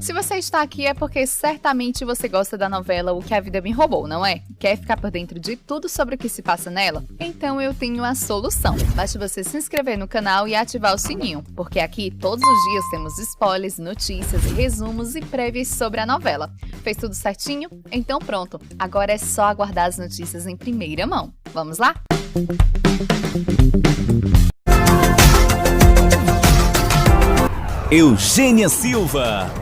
Se você está aqui é porque certamente você gosta da novela O Que a Vida Me Roubou, não é? Quer ficar por dentro de tudo sobre o que se passa nela? Então eu tenho a solução. Basta você se inscrever no canal e ativar o sininho, porque aqui todos os dias temos spoilers, notícias, resumos e prévias sobre a novela. Fez tudo certinho? Então pronto, agora é só aguardar as notícias em primeira mão. Vamos lá? Eugênia Silva.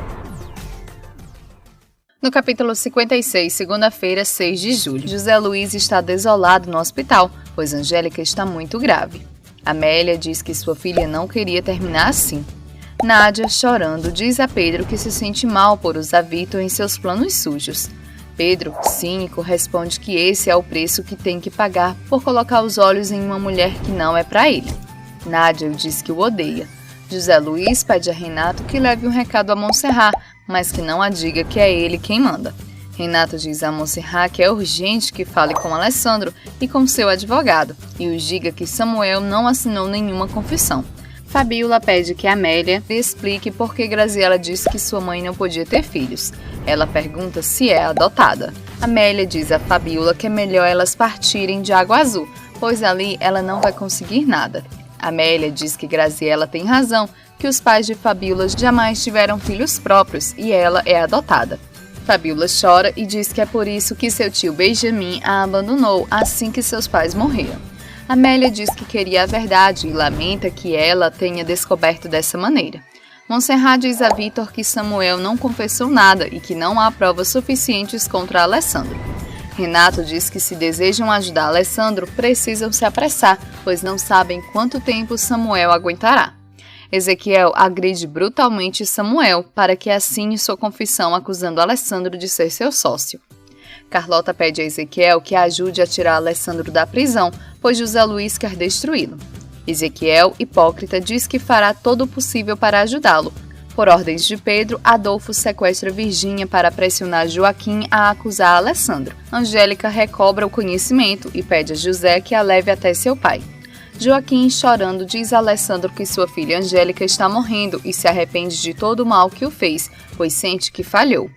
No capítulo 56, segunda-feira, 6 de julho, José Luiz está desolado no hospital, pois Angélica está muito grave. Amélia diz que sua filha não queria terminar assim. Nádia, chorando, diz a Pedro que se sente mal por usar Vitor em seus planos sujos. Pedro, cínico, responde que esse é o preço que tem que pagar por colocar os olhos em uma mulher que não é para ele. Nádia diz que o odeia. José Luiz pede a Renato que leve um recado a Monserrat, mas que não a diga que é ele quem manda. Renato diz a Monserrat que é urgente que fale com Alessandro e com seu advogado, e os diga que Samuel não assinou nenhuma confissão. Fabiola pede que Amélia lhe explique por que Graziela disse que sua mãe não podia ter filhos. Ela pergunta se é adotada. Amélia diz a Fabiola que é melhor elas partirem de Água Azul, pois ali ela não vai conseguir nada. Amélia diz que Graziela tem razão, que os pais de Fabiola jamais tiveram filhos próprios e ela é adotada. Fabiola chora e diz que é por isso que seu tio Benjamin a abandonou assim que seus pais morreram. Amélia diz que queria a verdade e lamenta que ela tenha descoberto dessa maneira. Monserrat diz a Vitor que Samuel não confessou nada e que não há provas suficientes contra Alessandro. Renato diz que se desejam ajudar Alessandro, precisam se apressar, pois não sabem quanto tempo Samuel aguentará. Ezequiel agride brutalmente Samuel para que assine sua confissão acusando Alessandro de ser seu sócio. Carlota pede a Ezequiel que ajude a tirar Alessandro da prisão, pois José Luiz quer destruí-lo. Ezequiel, hipócrita, diz que fará todo o possível para ajudá-lo. Por ordens de Pedro, Adolfo sequestra Virgínia para pressionar Joaquim a acusar Alessandro. Angélica recobra o conhecimento e pede a José que a leve até seu pai. Joaquim, chorando, diz a Alessandro que sua filha Angélica está morrendo e se arrepende de todo o mal que o fez, pois sente que falhou.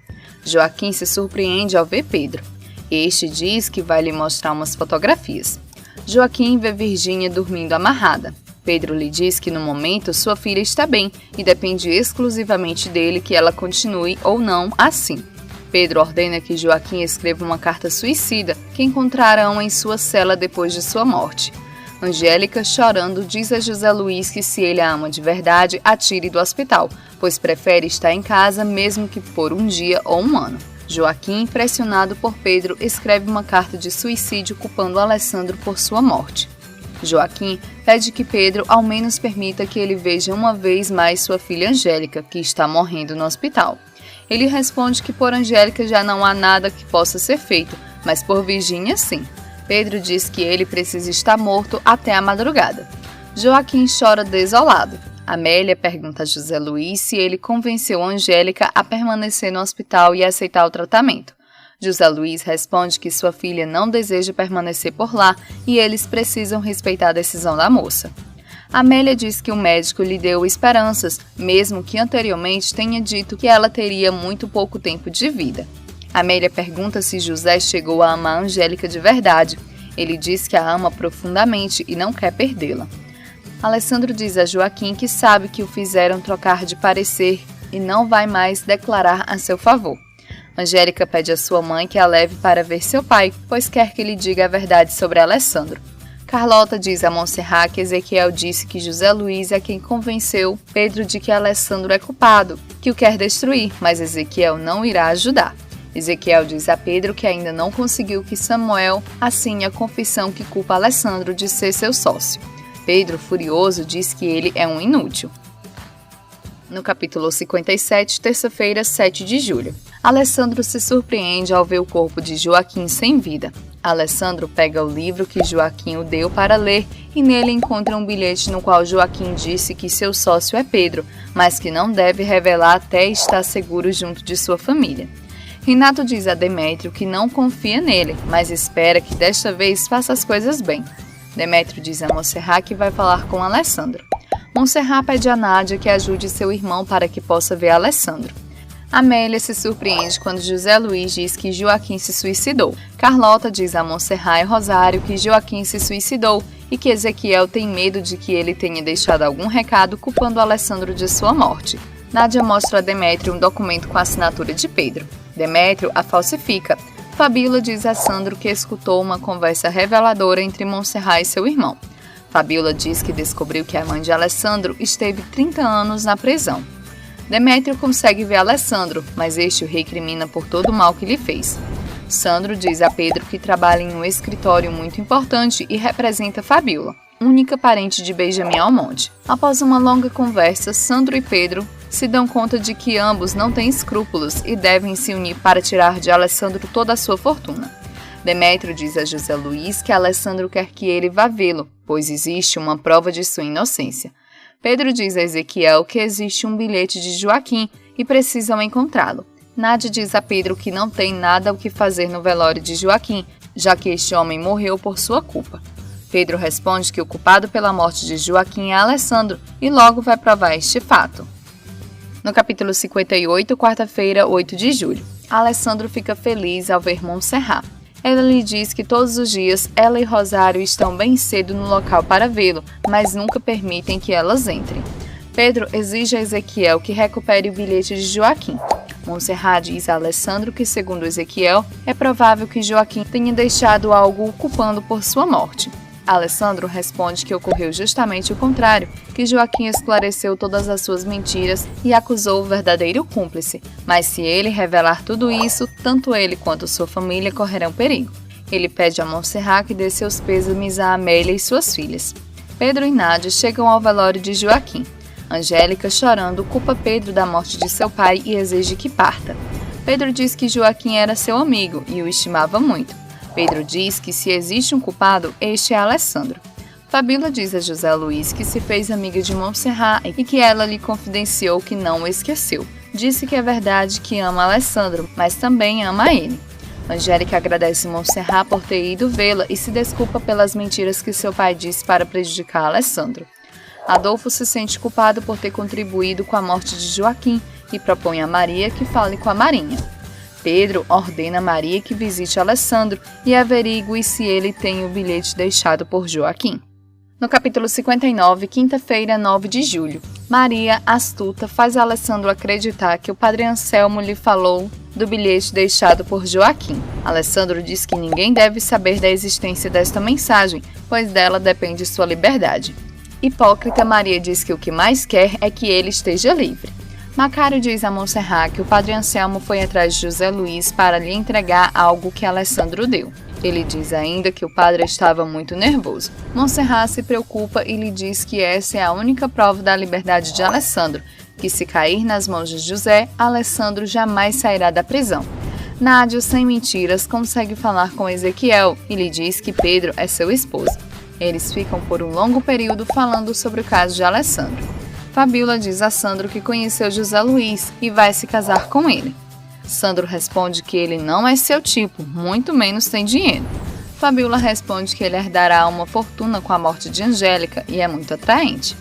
Joaquim se surpreende ao ver Pedro. Este diz que vai lhe mostrar umas fotografias. Joaquim vê Virgínia dormindo amarrada. Pedro lhe diz que no momento sua filha está bem e depende exclusivamente dele que ela continue ou não assim. Pedro ordena que Joaquim escreva uma carta suicida que encontrarão em sua cela depois de sua morte. Angélica, chorando, diz a José Luiz que se ele a ama de verdade, a tire do hospital, pois prefere estar em casa mesmo que por um dia ou um ano. Joaquim, pressionado por Pedro, escreve uma carta de suicídio culpando Alessandro por sua morte. Joaquim pede que Pedro ao menos permita que ele veja uma vez mais sua filha Angélica, que está morrendo no hospital. Ele responde que por Angélica já não há nada que possa ser feito, mas por Virgínia sim. Pedro diz que ele precisa estar morto até a madrugada. Joaquim chora desolado. Amélia pergunta a José Luiz se ele convenceu Angélica a permanecer no hospital e aceitar o tratamento. José Luiz responde que sua filha não deseja permanecer por lá e eles precisam respeitar a decisão da moça. Amélia diz que o médico lhe deu esperanças, mesmo que anteriormente tenha dito que ela teria muito pouco tempo de vida. Amélia pergunta se José chegou a amar Angélica de verdade. Ele diz que a ama profundamente e não quer perdê-la. Alessandro diz a Joaquim que sabe que o fizeram trocar de parecer e não vai mais declarar a seu favor. Angélica pede a sua mãe que a leve para ver seu pai, pois quer que lhe diga a verdade sobre Alessandro. Carlota diz a Monserrat que Ezequiel disse que José Luiz é quem convenceu Pedro de que Alessandro é culpado, que o quer destruir, mas Ezequiel não irá ajudar. Ezequiel diz a Pedro que ainda não conseguiu que Samuel assine a confissão que culpa Alessandro de ser seu sócio. Pedro, furioso, diz que ele é um inútil. No capítulo 57, terça-feira, 7 de julho. Alessandro se surpreende ao ver o corpo de Joaquim sem vida. Alessandro pega o livro que Joaquim o deu para ler e nele encontra um bilhete no qual Joaquim disse que seu sócio é Pedro, mas que não deve revelar até estar seguro junto de sua família. Renato diz a Demétrio que não confia nele, mas espera que desta vez faça as coisas bem. Demétrio diz a Monserrat que vai falar com Alessandro. Monserrat pede a Nádia que ajude seu irmão para que possa ver Alessandro. Amélia se surpreende quando José Luiz diz que Joaquim se suicidou. Carlota diz a Montserrat e Rosário que Joaquim se suicidou e que Ezequiel tem medo de que ele tenha deixado algum recado culpando Alessandro de sua morte. Nádia mostra a Demétrio um documento com a assinatura de Pedro. Demétrio a falsifica. Fabíola diz a Sandro que escutou uma conversa reveladora entre Montserrat e seu irmão. Fabíola diz que descobriu que a mãe de Alessandro esteve 30 anos na prisão. Demétrio consegue ver Alessandro, mas este o recrimina por todo o mal que lhe fez. Sandro diz a Pedro que trabalha em um escritório muito importante e representa Fabíola, única parente de Benjamin Almonte. Após uma longa conversa, Sandro e Pedro se dão conta de que ambos não têm escrúpulos e devem se unir para tirar de Alessandro toda a sua fortuna. Demétrio diz a José Luiz que Alessandro quer que ele vá vê-lo, pois existe uma prova de sua inocência. Pedro diz a Ezequiel que existe um bilhete de Joaquim e precisam encontrá-lo. Nádia diz a Pedro que não tem nada o que fazer no velório de Joaquim, já que este homem morreu por sua culpa. Pedro responde que o culpado pela morte de Joaquim é Alessandro e logo vai provar este fato. No capítulo 58, quarta-feira, 8 de julho, Alessandro fica feliz ao ver Montserrat. Ela lhe diz que todos os dias ela e Rosário estão bem cedo no local para vê-lo, mas nunca permitem que elas entrem. Pedro exige a Ezequiel que recupere o bilhete de Joaquim. Montserrat diz a Alessandro que, segundo Ezequiel, é provável que Joaquim tenha deixado algo o culpando por sua morte. Alessandro responde que ocorreu justamente o contrário, que Joaquim esclareceu todas as suas mentiras e acusou o verdadeiro cúmplice, mas se ele revelar tudo isso, tanto ele quanto sua família correrão perigo. Ele pede a Montserrat que dê seus pêsames a Amélia e suas filhas. Pedro e Nádia chegam ao velório de Joaquim. Angélica, chorando, culpa Pedro da morte de seu pai e exige que parta. Pedro diz que Joaquim era seu amigo e o estimava muito. Pedro diz que se existe um culpado, este é Alessandro. Fabíola diz a José Luiz que se fez amiga de Montserrat e que ela lhe confidenciou que não o esqueceu. Disse que é verdade que ama Alessandro, mas também ama ele. Angélica agradece Montserrat por ter ido vê-la e se desculpa pelas mentiras que seu pai disse para prejudicar Alessandro. Adolfo se sente culpado por ter contribuído com a morte de Joaquim e propõe a Maria que fale com a Marinha. Pedro ordena a Maria que visite Alessandro e averigue se ele tem o bilhete deixado por Joaquim. No capítulo 59, quinta-feira, 9 de julho, Maria, astuta, faz Alessandro acreditar que o padre Anselmo lhe falou do bilhete deixado por Joaquim. Alessandro diz que ninguém deve saber da existência desta mensagem, pois dela depende sua liberdade. Hipócrita, Maria diz que o que mais quer é que ele esteja livre. Macário diz a Montserrat que o padre Anselmo foi atrás de José Luiz para lhe entregar algo que Alessandro deu. Ele diz ainda que o padre estava muito nervoso. Montserrat se preocupa e lhe diz que essa é a única prova da liberdade de Alessandro, que se cair nas mãos de José, Alessandro jamais sairá da prisão. Nádia, sem mentiras, consegue falar com Ezequiel e lhe diz que Pedro é seu esposo. Eles ficam por um longo período falando sobre o caso de Alessandro. Fabíola diz a Sandro que conheceu José Luiz e vai se casar com ele. Sandro responde que ele não é seu tipo, muito menos tem dinheiro. Fabíola responde que ele herdará uma fortuna com a morte de Angélica e é muito atraente.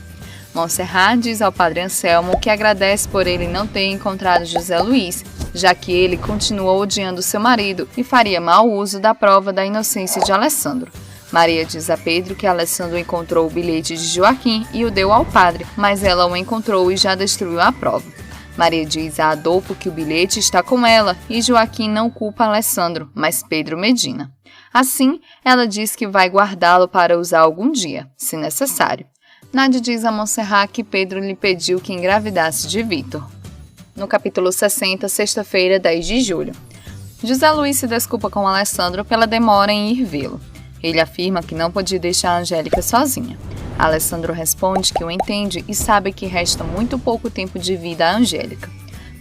Montserrat diz ao padre Anselmo que agradece por ele não ter encontrado José Luiz, já que ele continuou odiando seu marido e faria mau uso da prova da inocência de Alessandro. Maria diz a Pedro que Alessandro encontrou o bilhete de Joaquim e o deu ao padre, mas ela o encontrou e já destruiu a prova. Maria diz a Adolfo que o bilhete está com ela e Joaquim não culpa Alessandro, mas Pedro Medina. Assim, ela diz que vai guardá-lo para usar algum dia, se necessário. Nádia diz a Montserrat que Pedro lhe pediu que engravidasse de Vitor. No capítulo 60, sexta-feira, 10 de julho. José Luiz se desculpa com Alessandro pela demora em ir vê-lo. Ele afirma que não podia deixar a Angélica sozinha. Alessandro responde que o entende e sabe que resta muito pouco tempo de vida a Angélica.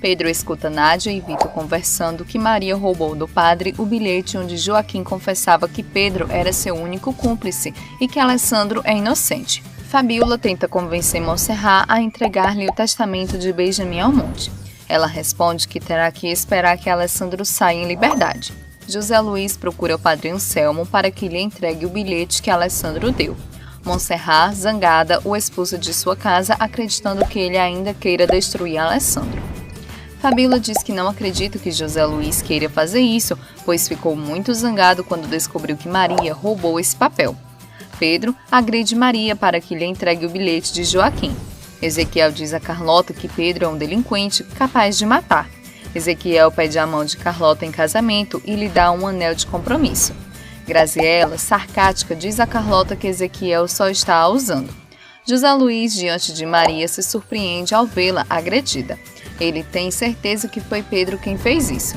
Pedro escuta Nádia e Vitor conversando que Maria roubou do padre o bilhete onde Joaquim confessava que Pedro era seu único cúmplice e que Alessandro é inocente. Fabíola tenta convencer Montserrat a entregar-lhe o testamento de Benjamin Almonte. Ela responde que terá que esperar que Alessandro saia em liberdade. José Luiz procura o padre Anselmo para que lhe entregue o bilhete que Alessandro deu. Montserrat, zangada, o expulsa de sua casa, acreditando que ele ainda queira destruir Alessandro. Fabíola diz que não acredita que José Luiz queira fazer isso, pois ficou muito zangado quando descobriu que Maria roubou esse papel. Pedro agride Maria para que lhe entregue o bilhete de Joaquim. Ezequiel diz a Carlota que Pedro é um delinquente capaz de matar. Ezequiel pede a mão de Carlota em casamento e lhe dá um anel de compromisso. Graziela, sarcástica, diz a Carlota que Ezequiel só está a usando. José Luiz, diante de Maria, se surpreende ao vê-la agredida. Ele tem certeza que foi Pedro quem fez isso.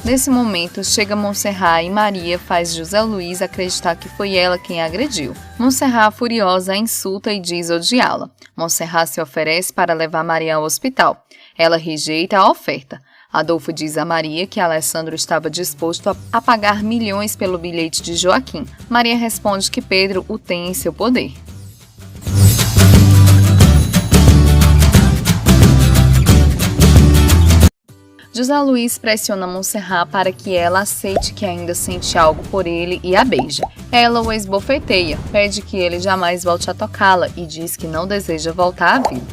Nesse momento, chega Monserrat e Maria faz José Luiz acreditar que foi ela quem a agrediu. Monserrat, furiosa, a insulta e diz odiá-la. Monserrat se oferece para levar Maria ao hospital. Ela rejeita a oferta. Adolfo diz a Maria que Alessandro estava disposto a pagar milhões pelo bilhete de Joaquim. Maria responde que Pedro o tem em seu poder. José Luiz pressiona Monserrat para que ela aceite que ainda sente algo por ele e a beija. Ela o esbofeteia, pede que ele jamais volte a tocá-la e diz que não deseja voltar à vida.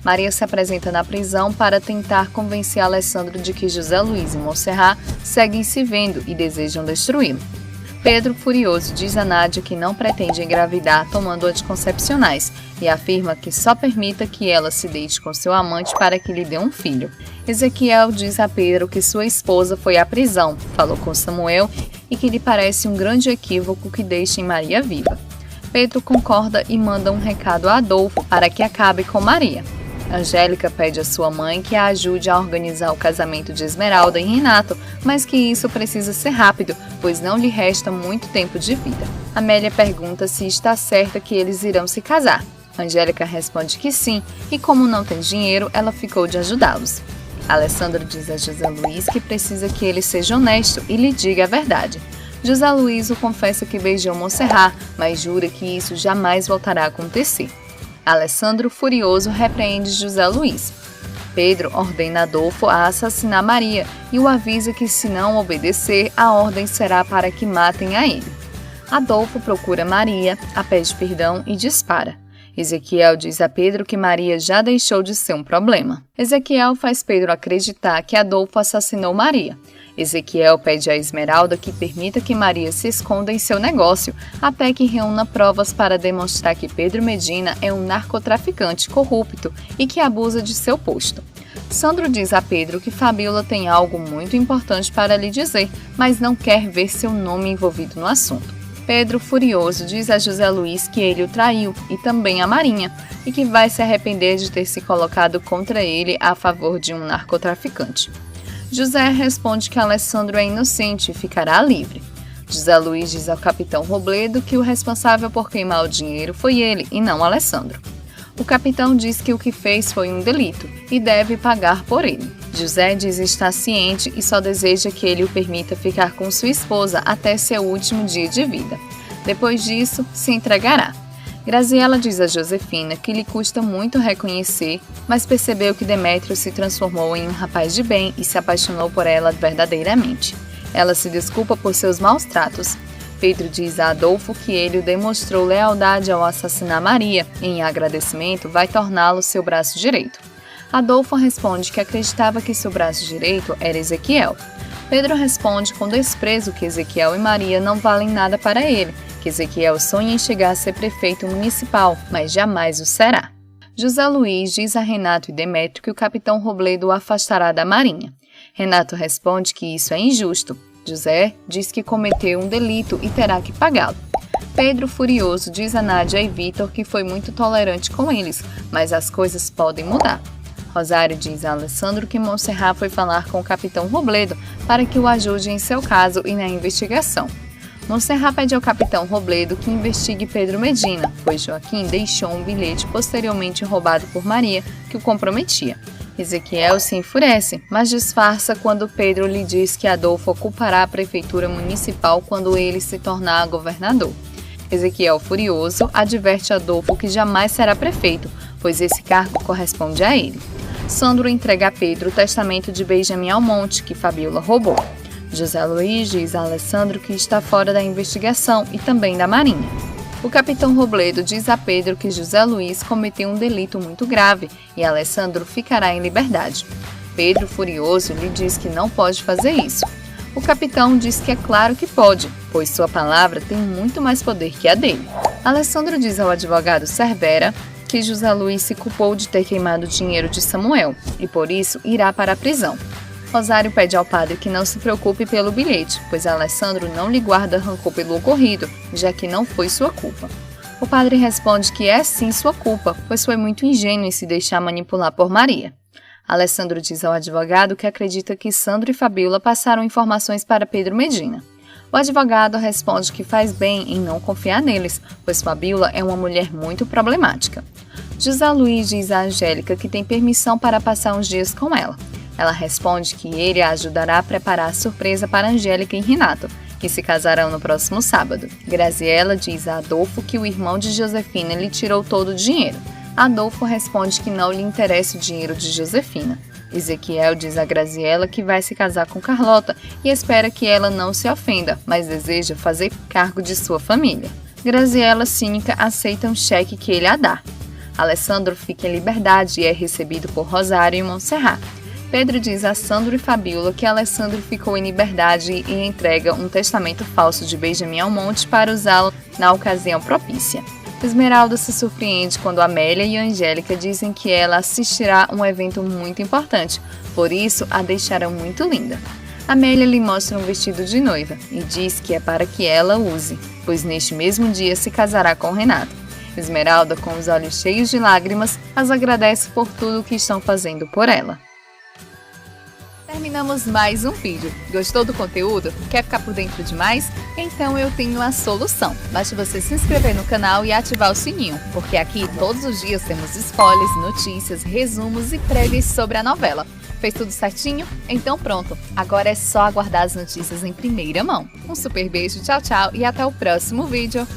Maria se apresenta na prisão para tentar convencer Alessandro de que José Luiz e Monserrat seguem se vendo e desejam destruí-lo. Pedro, furioso, diz a Nádia que não pretende engravidar tomando anticoncepcionais e afirma que só permita que ela se deite com seu amante para que lhe dê um filho. Ezequiel diz a Pedro que sua esposa foi à prisão, falou com Samuel e que lhe parece um grande equívoco que deixem Maria viva. Pedro concorda e manda um recado a Adolfo para que acabe com Maria. Angélica pede à sua mãe que a ajude a organizar o casamento de Esmeralda e Renato, mas que isso precisa ser rápido, pois não lhe resta muito tempo de vida. Amélia pergunta se está certa que eles irão se casar. Angélica responde que sim, e como não tem dinheiro, ela ficou de ajudá-los. Alessandro diz a José Luiz que precisa que ele seja honesto e lhe diga a verdade. José Luiz o confessa que beijou Monserrat, mas jura que isso jamais voltará a acontecer. Alessandro, furioso, repreende José Luiz. Pedro ordena Adolfo a assassinar Maria e o avisa que, se não obedecer, a ordem será para que matem a ele. Adolfo procura Maria, a pede perdão e dispara. Ezequiel diz a Pedro que Maria já deixou de ser um problema. Ezequiel faz Pedro acreditar que Adolfo assassinou Maria. Ezequiel pede a Esmeralda que permita que Maria se esconda em seu negócio, até que reúna provas para demonstrar que Pedro Medina é um narcotraficante corrupto e que abusa de seu posto. Sandro diz a Pedro que Fabíola tem algo muito importante para lhe dizer, mas não quer ver seu nome envolvido no assunto. Pedro, furioso, diz a José Luiz que ele o traiu e também a Marinha, e que vai se arrepender de ter se colocado contra ele a favor de um narcotraficante. José responde que Alessandro é inocente e ficará livre. José Luiz diz ao capitão Robledo que o responsável por queimar o dinheiro foi ele e não Alessandro. O capitão diz que o que fez foi um delito e deve pagar por ele. José diz estar ciente e só deseja que ele o permita ficar com sua esposa até seu último dia de vida. Depois disso, se entregará. Graziela diz a Josefina que lhe custa muito reconhecer, mas percebeu que Demétrio se transformou em um rapaz de bem e se apaixonou por ela verdadeiramente. Ela se desculpa por seus maus tratos. Pedro diz a Adolfo que ele o demonstrou lealdade ao assassinar Maria e, em agradecimento, vai torná-lo seu braço direito. Adolfo responde que acreditava que seu braço direito era Ezequiel. Pedro responde com desprezo que Ezequiel e Maria não valem nada para ele, que Ezequiel sonha em chegar a ser prefeito municipal, mas jamais o será. José Luiz diz a Renato e Demétrio que o capitão Robledo o afastará da Marinha. Renato responde que isso é injusto. José diz que cometeu um delito e terá que pagá-lo. Pedro, furioso, diz a Nádia e Vitor que foi muito tolerante com eles, mas as coisas podem mudar. Rosário diz a Alessandro que Monserrat foi falar com o capitão Robledo para que o ajude em seu caso e na investigação. Monserrat pede ao capitão Robledo que investigue Pedro Medina, pois Joaquim deixou um bilhete posteriormente roubado por Maria que o comprometia. Ezequiel se enfurece, mas disfarça quando Pedro lhe diz que Adolfo ocupará a prefeitura municipal quando ele se tornar governador. Ezequiel, furioso, adverte Adolfo que jamais será prefeito, pois esse cargo corresponde a ele. Sandro entrega a Pedro o testamento de Benjamin Almonte, que Fabíola roubou. José Luiz diz a Alessandro que está fora da investigação e também da Marinha. O capitão Robledo diz a Pedro que José Luiz cometeu um delito muito grave e Alessandro ficará em liberdade. Pedro, furioso, lhe diz que não pode fazer isso. O capitão diz que é claro que pode, pois sua palavra tem muito mais poder que a dele. Alessandro diz ao advogado Cervera que José Luiz se culpou de ter queimado o dinheiro de Samuel e por isso irá para a prisão. Rosário pede ao padre que não se preocupe pelo bilhete, pois Alessandro não lhe guarda rancor pelo ocorrido, já que não foi sua culpa. O padre responde que é sim sua culpa, pois foi muito ingênuo em se deixar manipular por Maria. Alessandro diz ao advogado que acredita que Sandro e Fabíola passaram informações para Pedro Medina. O advogado responde que faz bem em não confiar neles, pois Fabíola é uma mulher muito problemática. José Luiz diz a Angélica que tem permissão para passar uns dias com ela. Ela responde que ele a ajudará a preparar a surpresa para Angélica e Renato, que se casarão no próximo sábado. Graziela diz a Adolfo que o irmão de Josefina lhe tirou todo o dinheiro. Adolfo responde que não lhe interessa o dinheiro de Josefina. Ezequiel diz a Graziela que vai se casar com Carlota e espera que ela não se ofenda, mas deseja fazer cargo de sua família. Graziela, cínica, aceita um cheque que ele a dá. Alessandro fica em liberdade e é recebido por Rosário e Montserrat. Pedro diz a Sandro e Fabíola que Alessandro ficou em liberdade e entrega um testamento falso de Benjamin Almonte para usá-lo na ocasião propícia. Esmeralda se surpreende quando Amélia e Angélica dizem que ela assistirá um evento muito importante, por isso a deixarão muito linda. Amélia lhe mostra um vestido de noiva e diz que é para que ela use, pois neste mesmo dia se casará com Renato. Esmeralda, com os olhos cheios de lágrimas, as agradece por tudo o que estão fazendo por ela. Terminamos mais um vídeo. Gostou do conteúdo? Quer ficar por dentro de mais? Então eu tenho a solução. Basta você se inscrever no canal e ativar o sininho, porque aqui todos os dias temos spoilers, notícias, resumos e prévias sobre a novela. Fez tudo certinho? Então pronto. Agora é só aguardar as notícias em primeira mão. Um super beijo, tchau, tchau e até o próximo vídeo.